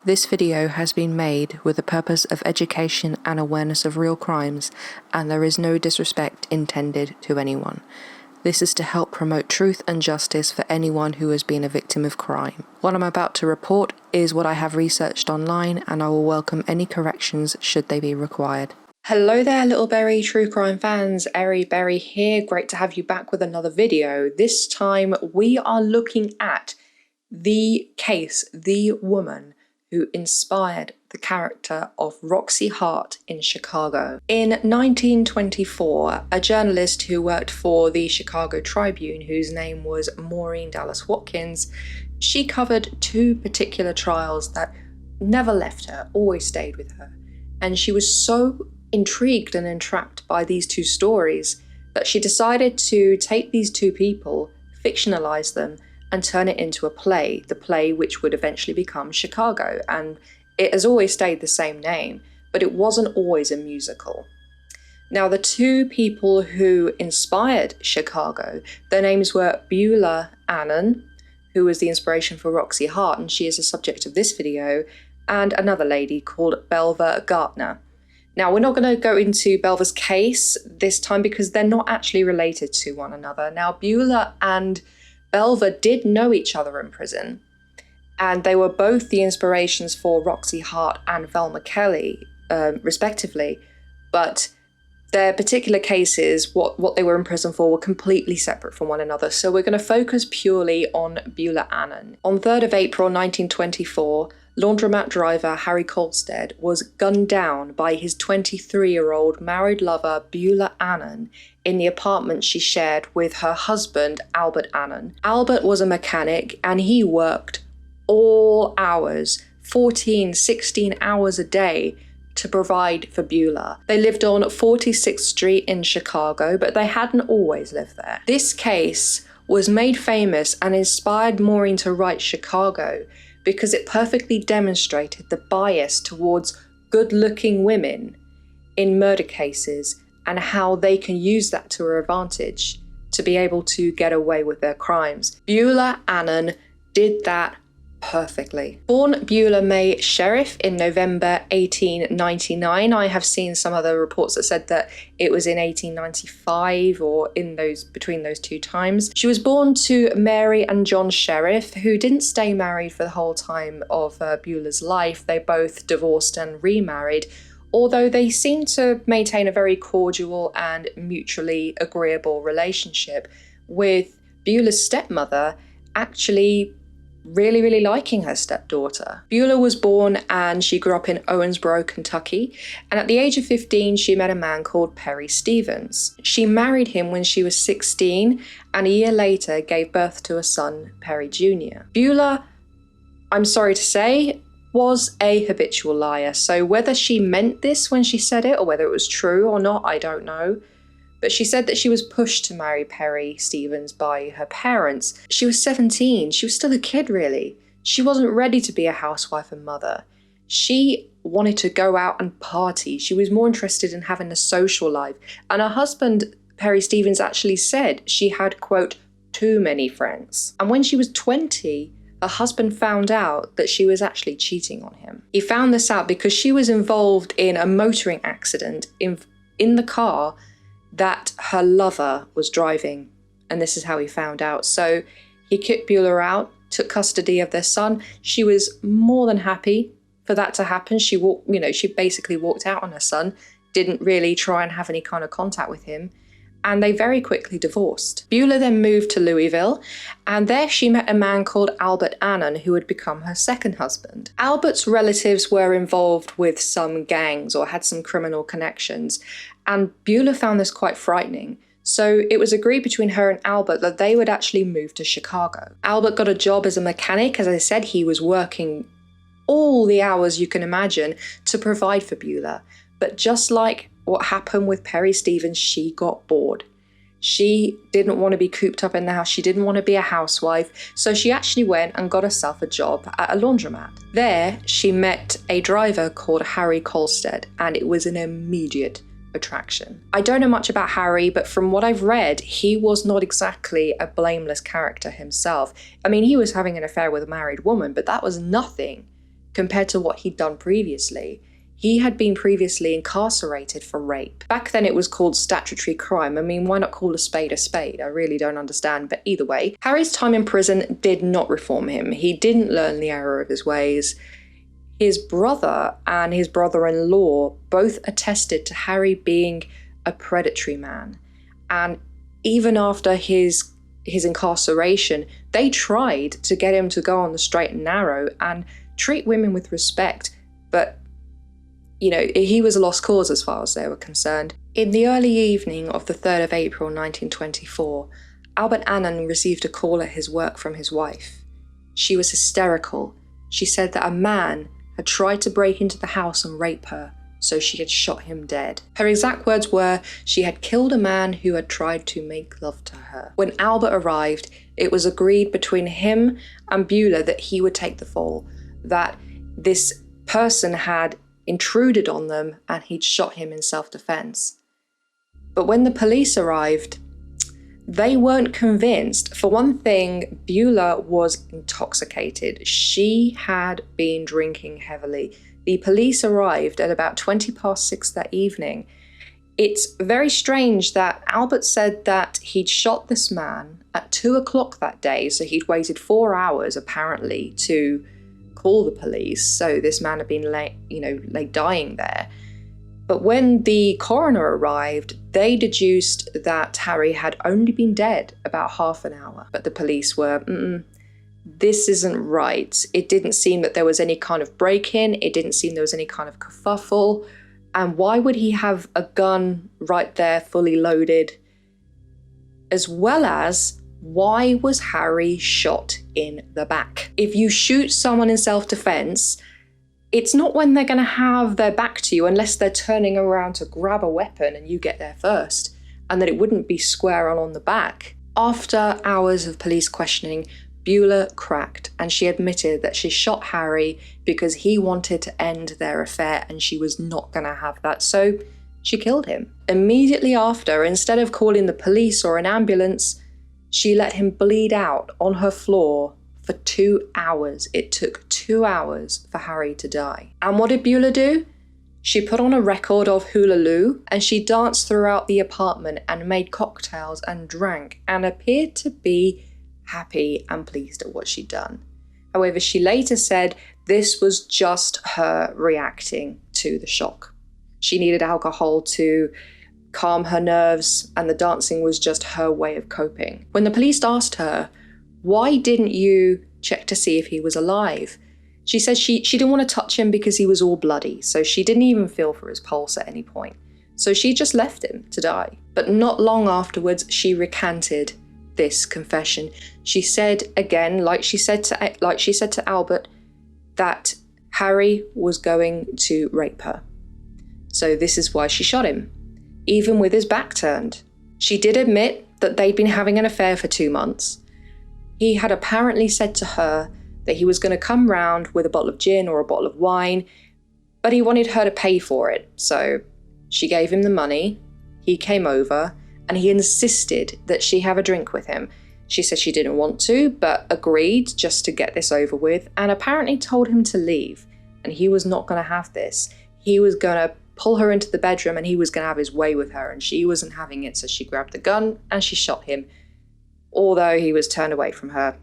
This video has been made with the purpose of education and awareness of real crimes, and there is no disrespect intended to anyone. This is to help promote truth and justice for anyone who has been a victim of crime. What I'm about to report is what I have researched online, and I will welcome any corrections should they be required. Hello there, Little Berry true crime fans. Airy Berry here. Great to have you back with another video. This time we are looking at the case, the woman who inspired the character of Roxy Hart in Chicago. In 1924, a journalist who worked for the Chicago Tribune, whose name was Maureen Dallas Watkins, she covered two particular trials that never left her, always stayed with her. And she was so intrigued and entrapped by these two stories that she decided to take these two people, fictionalize them, and turn it into a play, the play which would eventually become Chicago. And it has always stayed the same name, but it wasn't always a musical. Now, the two people who inspired Chicago, their names were Beulah Annan, who was the inspiration for Roxy Hart, and she is the subject of this video, and another lady called Belva Gardner. Now, we're not going to go into Belva's case this time because they're not actually related to one another. Now, Beulah and Belva did know each other in prison, and they were both the inspirations for Roxy Hart and Velma Kelly, respectively, but their particular cases, what they were in prison for, were completely separate from one another. So we're going to focus purely on Beulah Annan. On 3rd of April 1924, laundromat driver Harry Kalstedt was gunned down by his 23-year-old married lover Beulah Annan in the apartment she shared with her husband Albert Annan. Albert was a mechanic and he worked all hours, 14, 16 hours a day, to provide for Beulah. They lived on 46th Street in Chicago, but they hadn't always lived there. This case was made famous and inspired Maureen to write Chicago because it perfectly demonstrated the bias towards good-looking women in murder cases and how they can use that to their advantage to be able to get away with their crimes. Beulah Annan did that perfectly. Born Beulah May Sheriff in November 1899. I have seen some other reports that said that it was in 1895 or between those two times. She was born to Mary and John Sheriff, who didn't stay married for the whole time of Beulah's life. They both divorced and remarried, although they seemed to maintain a very cordial and mutually agreeable relationship, with Beulah's stepmother actually really liking her stepdaughter. Beulah was born and she grew up in Owensboro, Kentucky, and at the age of 15 she met a man called Perry Stevens. She married him when she was 16 and a year later gave birth to a son, Perry Jr. Beulah, I'm sorry to say, was a habitual liar, so whether she meant this when she said it or whether it was true or not, I don't know. But she said that she was pushed to marry Perry Stevens by her parents. She was 17. She was still a kid, really. She wasn't ready to be a housewife and mother. She wanted to go out and party. She was more interested in having a social life. And her husband, Perry Stevens, actually said she had, quote, too many friends. And when she was 20, her husband found out that she was actually cheating on him. He found this out because she was involved in a motoring accident in the car that her lover was driving, and this is how he found out. So he kicked Beulah out, took custody of their son. She was more than happy for that to happen. She basically walked out on her son, didn't really try and have any kind of contact with him, and they very quickly divorced. Beulah then moved to Louisville, and there she met a man called Albert Annan, who would become her second husband. Albert's relatives were involved with some gangs or had some criminal connections, and Beulah found this quite frightening. So it was agreed between her and Albert that they would actually move to Chicago. Albert got a job as a mechanic. As I said, he was working all the hours you can imagine to provide for Beulah. But just like what happened with Perry Stevens, she got bored. She didn't want to be cooped up in the house. She didn't want to be a housewife. So she actually went and got herself a job at a laundromat. There, she met a driver called Harry Kalstedt, and it was an immediate attraction. I don't know much about Harry, but from what I've read, he was not exactly a blameless character himself. I mean, he was having an affair with a married woman, but that was nothing compared to what he'd done previously. He had been previously incarcerated for rape. Back then it was called statutory crime. I mean, why not call a spade a spade? I really don't understand. But either way, Harry's time in prison did not reform him. He didn't learn the error of his ways. His brother and his brother-in-law both attested to Harry being a predatory man. And even after his incarceration, they tried to get him to go on the straight and narrow and treat women with respect. But he was a lost cause as far as they were concerned. In the early evening of the 3rd of April 1924, Albert Annan received a call at his work from his wife. She was hysterical. She said that a man had tried to break into the house and rape her, so she had shot him dead. Her exact words were, she had killed a man who had tried to make love to her. When Albert arrived, it was agreed between him and Beulah that he would take the fall, that this person had intruded on them and he'd shot him in self-defense. But when the police arrived, they weren't convinced. For one thing, Beulah was intoxicated. She had been drinking heavily. The police arrived at about 6:20 that evening. It's very strange that Albert said that he'd shot this man at 2:00 that day, so he'd waited 4 hours apparently to call the police, so this man had been lay dying there. But when the coroner arrived, they deduced that Harry had only been dead about half an hour. But the police were, this isn't right. It didn't seem that there was any kind of break-in. It didn't seem there was any kind of kerfuffle. And why would he have a gun right there, fully loaded? As well as, why was Harry shot in the back? If you shoot someone in self-defense, it's not when they're going to have their back to you unless they're turning around to grab a weapon and you get there first, and that it wouldn't be square on the back. After hours of police questioning, Beulah cracked and she admitted that she shot Harry because he wanted to end their affair and she was not going to have that, so she killed him. Immediately after, instead of calling the police or an ambulance, she let him bleed out on her floor for 2 hours. It took 2 hours for Harry to die. And what did Beulah do? She put on a record of Hula Loo and she danced throughout the apartment and made cocktails and drank and appeared to be happy and pleased at what she'd done. However, she later said this was just her reacting to the shock. She needed alcohol to calm her nerves, and the dancing was just her way of coping. When the police asked her, why didn't you check to see if he was alive? She said she didn't want to touch him because he was all bloody, so she didn't even feel for his pulse at any point. So she just left him to die. But not long afterwards, she recanted this confession. She said again, like she said to Albert, that Harry was going to rape her. So this is why she shot him, even with his back turned. She did admit that they'd been having an affair for 2 months. He had apparently said to her that he was going to come round with a bottle of gin or a bottle of wine, but he wanted her to pay for it. So she gave him the money, he came over, and he insisted that she have a drink with him. She said she didn't want to, but agreed just to get this over with, and apparently told him to leave. And he was not going to have this. He was going to pull her into the bedroom and he was going to have his way with her, and she wasn't having it, so she grabbed the gun and she shot him, although he was turned away from her.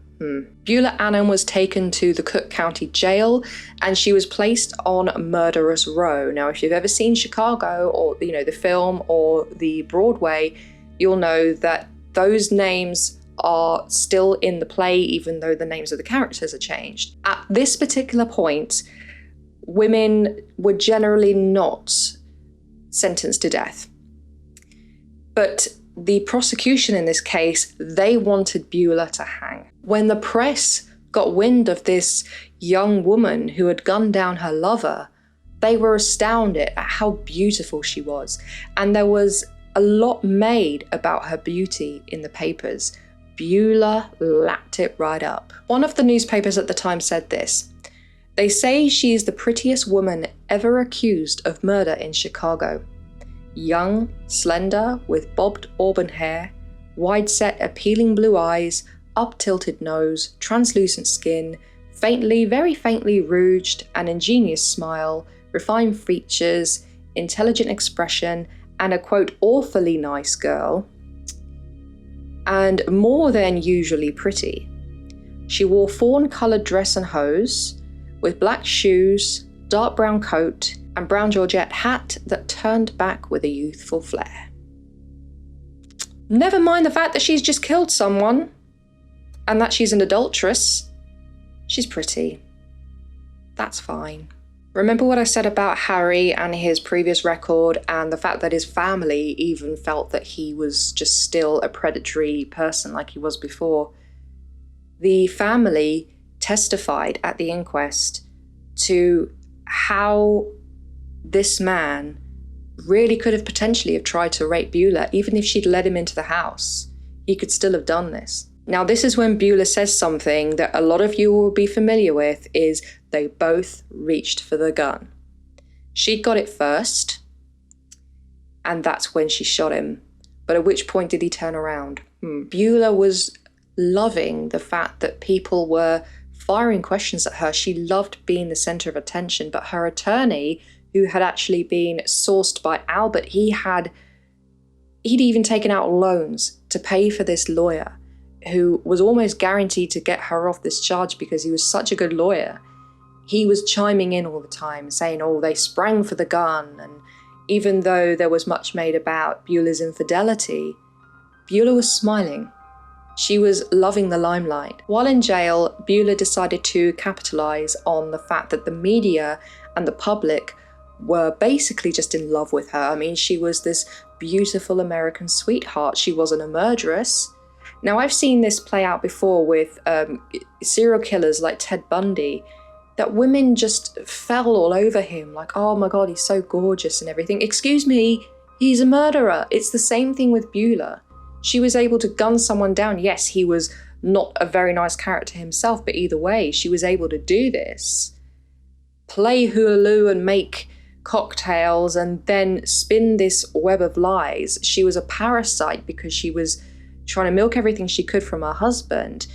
Beulah Annan was taken to the Cook County Jail and she was placed on Murderous Row. Now, if you've ever seen Chicago or, the film or the Broadway, you'll know that those names are still in the play, even though the names of the characters are changed. At this particular point, women were generally not sentenced to death. But the prosecution in this case, they wanted Beulah to hang. When the press got wind of this young woman who had gunned down her lover, they were astounded at how beautiful she was. And there was a lot made about her beauty in the papers. Beulah lapped it right up. One of the newspapers at the time said this: "They say she is the prettiest woman ever accused of murder in Chicago. Young, slender, with bobbed auburn hair, wide-set appealing blue eyes, up-tilted nose, translucent skin, very faintly rouged, an ingenious smile, refined features, intelligent expression, and a quote, awfully nice girl, and more than usually pretty. She wore fawn-coloured dress and hose, with black shoes, dark brown coat, and brown georgette hat that turned back with a youthful flair. Never mind the fact that she's just killed someone, and that she's an adulteress. She's pretty. That's fine. Remember what I said about Harry and his previous record, and the fact that his family even felt that he was just still a predatory person like he was before? The family testified at the inquest to how this man really could have potentially have tried to rape Beulah. Even if she'd let him into the house, he could still have done this. Now, this is when Beulah says something that a lot of you will be familiar with, is they both reached for the gun. She got it first, and that's when she shot him. But at which point did he turn around? Beulah was loving the fact that people were firing questions at her. She loved being the center of attention, but her attorney, who had actually been sourced by Albert, he'd even taken out loans to pay for this lawyer, who was almost guaranteed to get her off this charge because he was such a good lawyer. He was chiming in all the time, saying, oh, they sprang for the gun. And even though there was much made about Beulah's infidelity, Beulah was smiling. She was loving the limelight. While in jail, Beulah decided to capitalize on the fact that the media and the public were basically just in love with her. I mean, she was this beautiful American sweetheart. She wasn't a murderess. Now, I've seen this play out before with serial killers like Ted Bundy, that women just fell all over him, like, oh my God, he's so gorgeous and everything. Excuse me, he's a murderer. It's the same thing with Beulah. She was able to gun someone down. Yes, he was not a very nice character himself, but either way, she was able to do this. Play hula and make cocktails and then spin this web of lies. She was a parasite because she was trying to milk everything she could from her husband,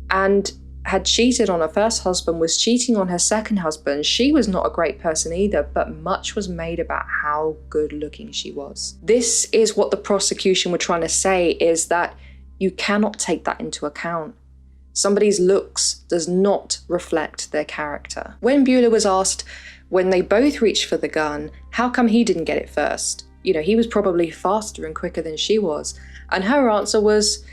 and had cheated on her first husband, was cheating on her second husband. She was not a great person either, but much was made about how good looking she was. This is what the prosecution were trying to say, is that you cannot take that into account. Somebody's looks does not reflect their character. When Beulah was asked, when they both reached for the gun, how come he didn't get it first? You know, he was probably faster and quicker than she was. And her answer was,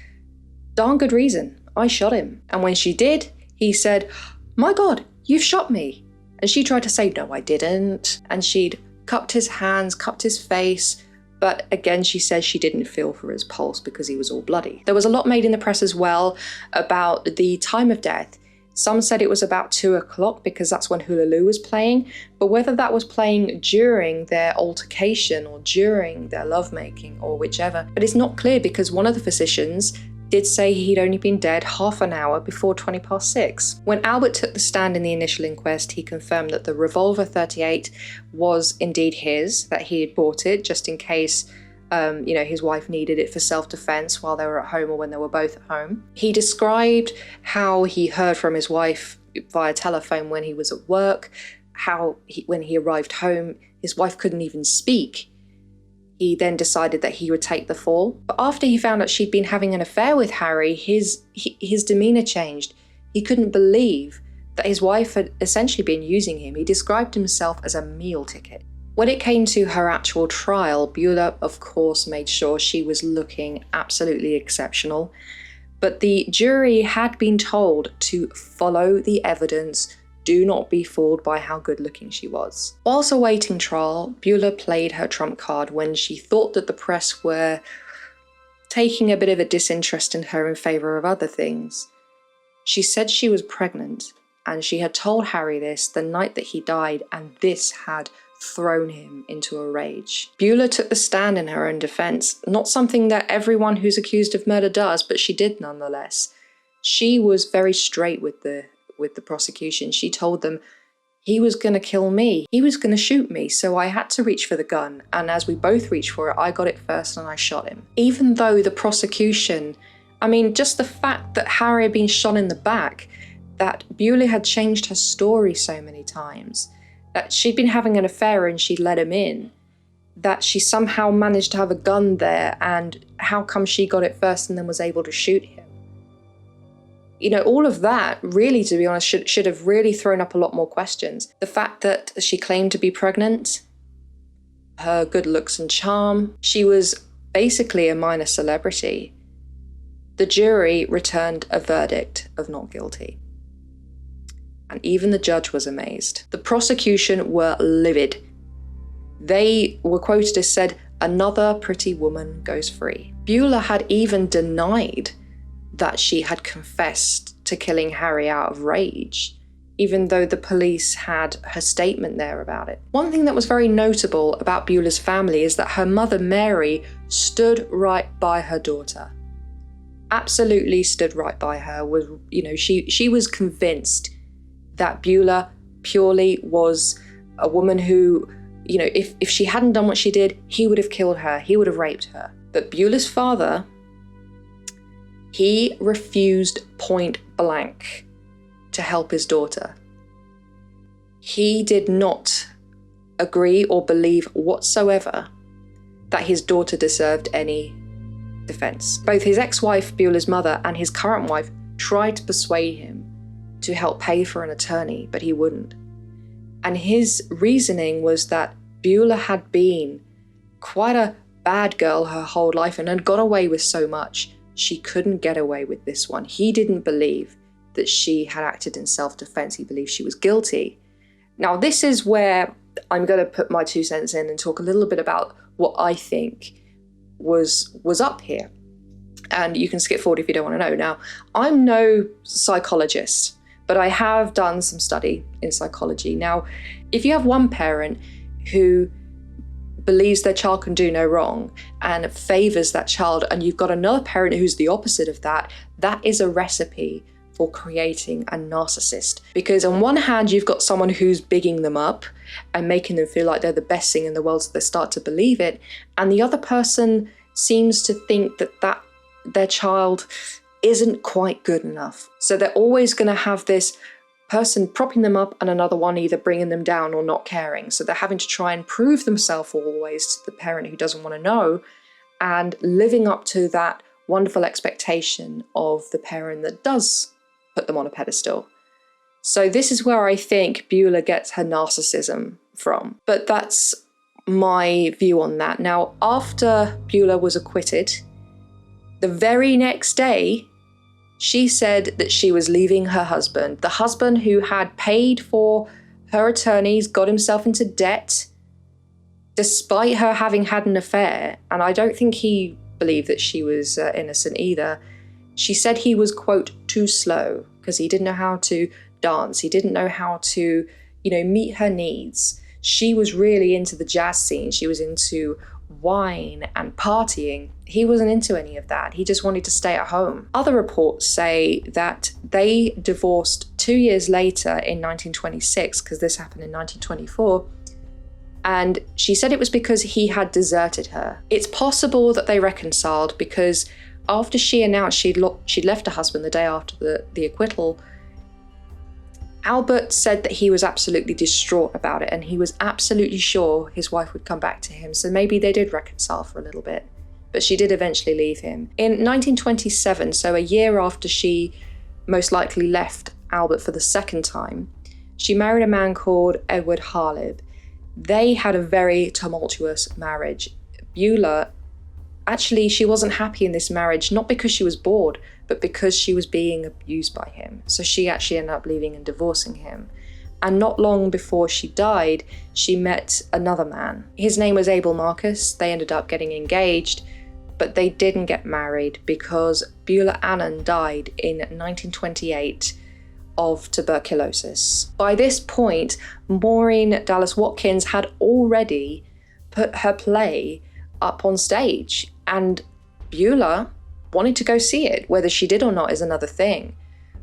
darn good reason. I shot him. And when she did, he said, my God, you've shot me. And she tried to say, no, I didn't. And she'd cupped his hands, cupped his face. But again, she says she didn't feel for his pulse because he was all bloody. There was a lot made in the press as well about the time of death. Some said it was about 2 o'clock because that's when Hula Loo was playing. But whether that was playing during their altercation or during their lovemaking or whichever, but it's not clear because one of the physicians did say he'd only been dead half an hour before 6:20. When Albert took the stand in the initial inquest, he confirmed that the revolver 38 was indeed his, that he had bought it just in case his wife needed it for self-defense while they were at home or when they were both at home. He described how he heard from his wife via telephone when he was at work, when he arrived home, his wife couldn't even speak. He then decided that he would take the fall. But after he found out she'd been having an affair with Harry, his demeanor changed. He couldn't believe that his wife had essentially been using him. He described himself as a meal ticket. When it came to her actual trial, Beulah, of course, made sure she was looking absolutely exceptional. But the jury had been told to follow the evidence. Do not be fooled by how good looking she was. Whilst awaiting trial, Beulah played her trump card when she thought that the press were taking a bit of a disinterest in her in favour of other things. She said she was pregnant, and she had told Harry this the night that he died, and this had thrown him into a rage. Beulah took the stand in her own defence, not something that everyone who's accused of murder does, but she did nonetheless. She was very straight with the prosecution. She told them, he was going to kill me. He was going to shoot me, so I had to reach for the gun. And as we both reached for it, I got it first and I shot him. Even though the prosecution, just the fact that Harry had been shot in the back, that Beulah had changed her story so many times, that she'd been having an affair and she'd let him in, that she somehow managed to have a gun there, and how come she got it first and then was able to shoot him? You know, all of that really, to be honest, should have really thrown up a lot more questions. The fact that she claimed to be pregnant, her good looks and charm, she was basically a minor celebrity. The jury returned a verdict of not guilty. And even the judge was amazed. The prosecution were livid. They were quoted as said, "Another pretty woman goes free." Beulah had even denied that she had confessed to killing Harry out of rage, even though the police had her statement there about it. One thing that was very notable about Beulah's family is that her mother, Mary, stood right by her daughter. Absolutely stood right by her. She was convinced that Beulah purely was a woman who, if she hadn't done what she did, he would have killed her, he would have raped her. But Beulah's father, he refused point blank to help his daughter. He did not agree or believe whatsoever that his daughter deserved any defense. Both his ex-wife, Beulah's mother, and his current wife tried to persuade him to help pay for an attorney, but he wouldn't. And his reasoning was that Beulah had been quite a bad girl her whole life and had got away with so much. She couldn't get away with this one. He didn't believe that she had acted in self-defense. He believed she was guilty. Now, this is where I'm going to put my 2 cents in and talk a little bit about what I think was up here. And you can skip forward if you don't want to know. Now, I'm no psychologist, but I have done some study in psychology. Now, if you have one parent who believes their child can do no wrong and favors that child, and you've got another parent who's the opposite of that, that is a recipe for creating a narcissist. Because on one hand, you've got someone who's bigging them up and making them feel like they're the best thing in the world, so they start to believe it. And the other person seems to think that their child isn't quite good enough. So they're always going to have this person propping them up and another one either bringing them down or not caring. So they're having to try and prove themselves always to the parent who doesn't want to know, and living up to that wonderful expectation of the parent that does put them on a pedestal. So this is where I think Beulah gets her narcissism from. But that's my view on that. Now, after Beulah was acquitted, the very next day, she said that she was leaving her husband, the husband who had paid for her attorneys, got himself into debt, despite her having had an affair. And I don't think he believed that she was innocent either. She said he was, quote, too slow because he didn't know how to dance. He didn't know how to, meet her needs. She was really into the jazz scene. She was into wine and partying. He wasn't into any of that. He just wanted to stay at home. Other reports say that they divorced 2 years later in 1926, because this happened in 1924. And she said it was because he had deserted her. It's possible that they reconciled because after she announced she'd left her husband the day after the acquittal, Albert said that he was absolutely distraught about it and he was absolutely sure his wife would come back to him. So maybe they did reconcile for a little bit, but she did eventually leave him. In 1927, so a year after she most likely left Albert for the second time, she married a man called Edward Harlib. They had a very tumultuous marriage. Beulah, actually, she wasn't happy in this marriage, not because she was bored, but because she was being abused by him. So she actually ended up leaving and divorcing him. And not long before she died, she met another man. His name was Abel Marcus. They ended up getting engaged, but they didn't get married because Beulah Annan died in 1928 of tuberculosis. By this point, Maureen Dallas Watkins had already put her play up on stage, and Beulah wanted to go see it. Whether she did or not is another thing.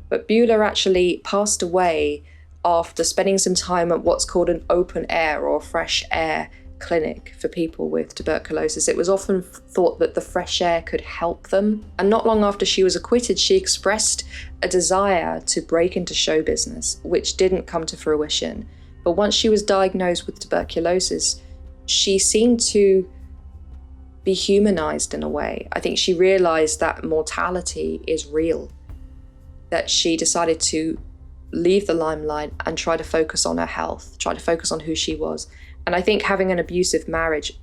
But Beulah actually passed away after spending some time at what's called an open air or fresh air clinic for people with tuberculosis. It was often thought that the fresh air could help them. And not long after she was acquitted, she expressed a desire to break into show business, which didn't come to fruition. But once she was diagnosed with tuberculosis, she seemed to be humanized in a way. I think she realized that mortality is real, that she decided to leave the limelight and try to focus on her health, try to focus on who she was. And I think having an abusive marriage,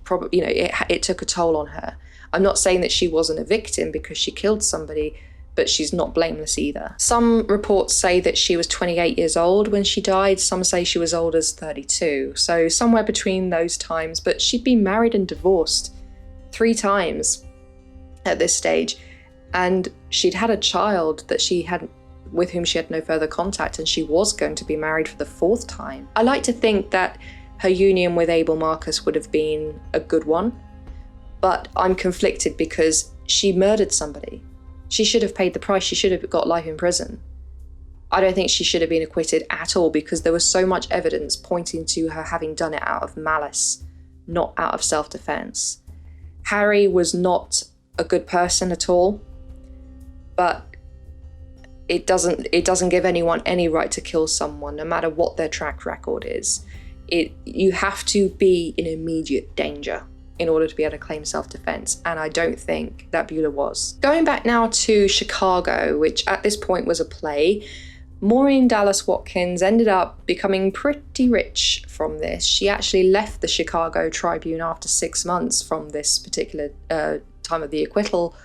probably, it took a toll on her. I'm not saying that she wasn't a victim because she killed somebody, but she's not blameless either. Some reports say that she was 28 years old when she died. Some say she was old as 32. So somewhere between those times, but she'd been married and divorced 3 times at this stage. And she'd had a child with whom she had no further contact, and she was going to be married for the 4th time. I like to think that her union with Abel Marcus would have been a good one, but I'm conflicted because she murdered somebody. She should have paid the price. She should have got life in prison. I don't think she should have been acquitted at all because there was so much evidence pointing to her having done it out of malice, not out of self-defense. Harry was not a good person at all, but it doesn't give anyone any right to kill someone, no matter what their track record is. You have to be in immediate danger in order to be able to claim self-defense, and I don't think that Beulah was. Going back now to Chicago, which at this point was a play, Maureen Dallas Watkins ended up becoming pretty rich from this. She actually left the Chicago Tribune after 6 months from this particular time of the acquittal.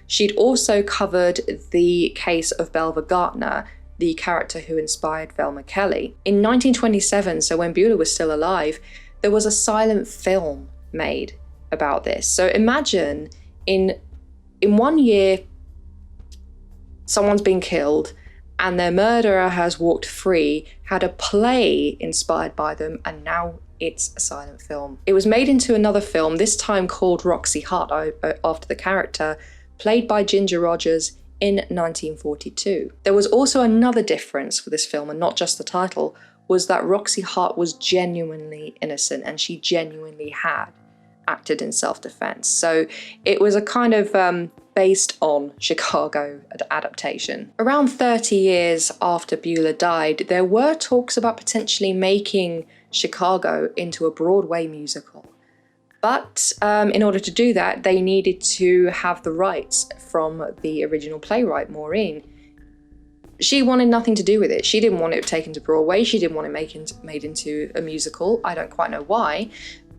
She'd also covered the case of Belva Gardner, the character who inspired Velma Kelly. In 1927, so when Beulah was still alive, there was a silent film made about this. So imagine in 1 year, someone's been killed and their murderer has walked free, had a play inspired by them, and now it's a silent film. It was made into another film, this time called Roxy Hart, after the character, played by Ginger Rogers in 1942. There was also another difference for this film, and not just the title, was that Roxy Hart was genuinely innocent and she genuinely had acted in self-defense. So it was a kind of based on Chicago adaptation. Around 30 years after Beulah died, there were talks about potentially making Chicago into a Broadway musical. But in order to do that, they needed to have the rights from the original playwright, Maureen. She wanted nothing to do with it. She didn't want it taken to Broadway. She didn't want it made into a musical. I don't quite know why,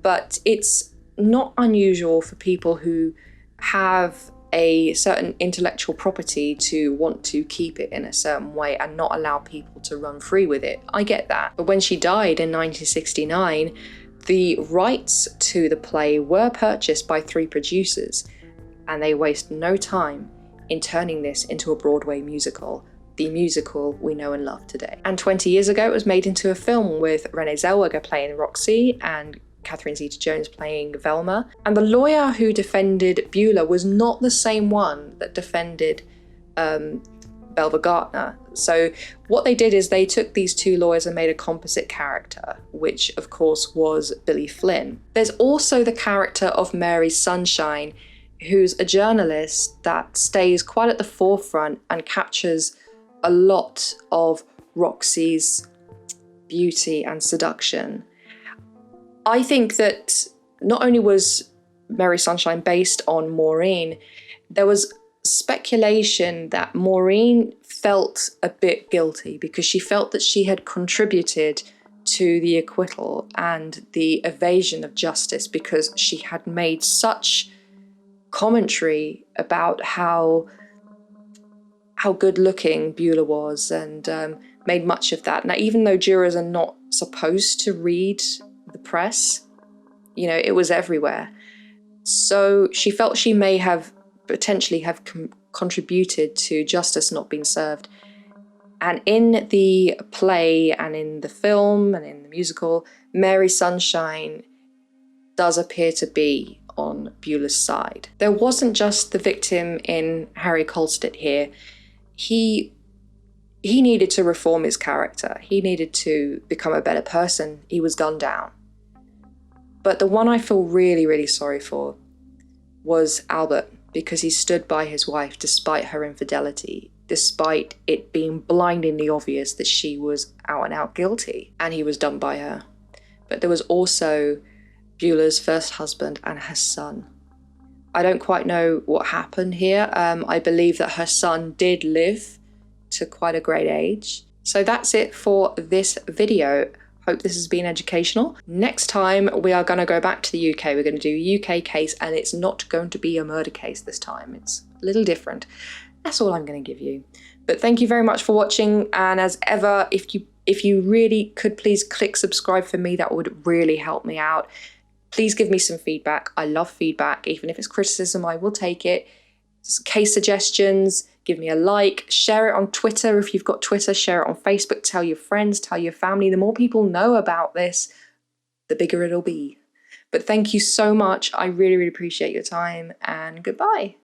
but it's not unusual for people who have a certain intellectual property to want to keep it in a certain way and not allow people to run free with it. I get that. But when she died in 1969, the rights to the play were purchased by 3 producers, and they wasted no time in turning this into a Broadway musical, the musical we know and love today. And 20 years ago, it was made into a film with Renee Zellweger playing Roxy and Catherine Zeta-Jones playing Velma. And the lawyer who defended Beulah was not the same one that defended Belva Gardner. So what they did is they took these 2 lawyers and made a composite character, which of course was Billy Flynn. There's also the character of Mary Sunshine, who's a journalist that stays quite at the forefront and captures a lot of Roxy's beauty and seduction. I think that not only was Mary Sunshine based on Maureen, there was speculation that Maureen felt a bit guilty because she felt that she had contributed to the acquittal and the evasion of justice because she had made such commentary about how good looking Beulah was and made much of that. Now, even though jurors are not supposed to read the press, it was everywhere. So she felt she may have potentially have contributed to justice not being served. And in the play and in the film and in the musical, Mary Sunshine does appear to be on Beulah's side. There wasn't just the victim in Harry Kalstedt here. He needed to reform his character. He needed to become a better person. He was gunned down. But the one I feel really, really sorry for was Albert, because he stood by his wife despite her infidelity, despite it being blindingly obvious that she was out and out guilty, and he was done by her. But there was also Beulah's first husband and her son. I don't quite know what happened here. I believe that her son did live to quite a great age. So that's it for this video. Hope this has been educational. Next time we are going to go back to the UK. We're going to do a UK case, and it's not going to be a murder case this time. It's a little different. That's all I'm going to give you. But thank you very much for watching, and as ever, if you really could please click subscribe for me, that would really help me out. Please give me some feedback. I love feedback. Even if it's criticism, I will take it. Case suggestions, give me a like, share it on Twitter if you've got Twitter, share it on Facebook, tell your friends, tell your family. The more people know about this, the bigger it'll be. But thank you so much. I really, really appreciate your time, and goodbye.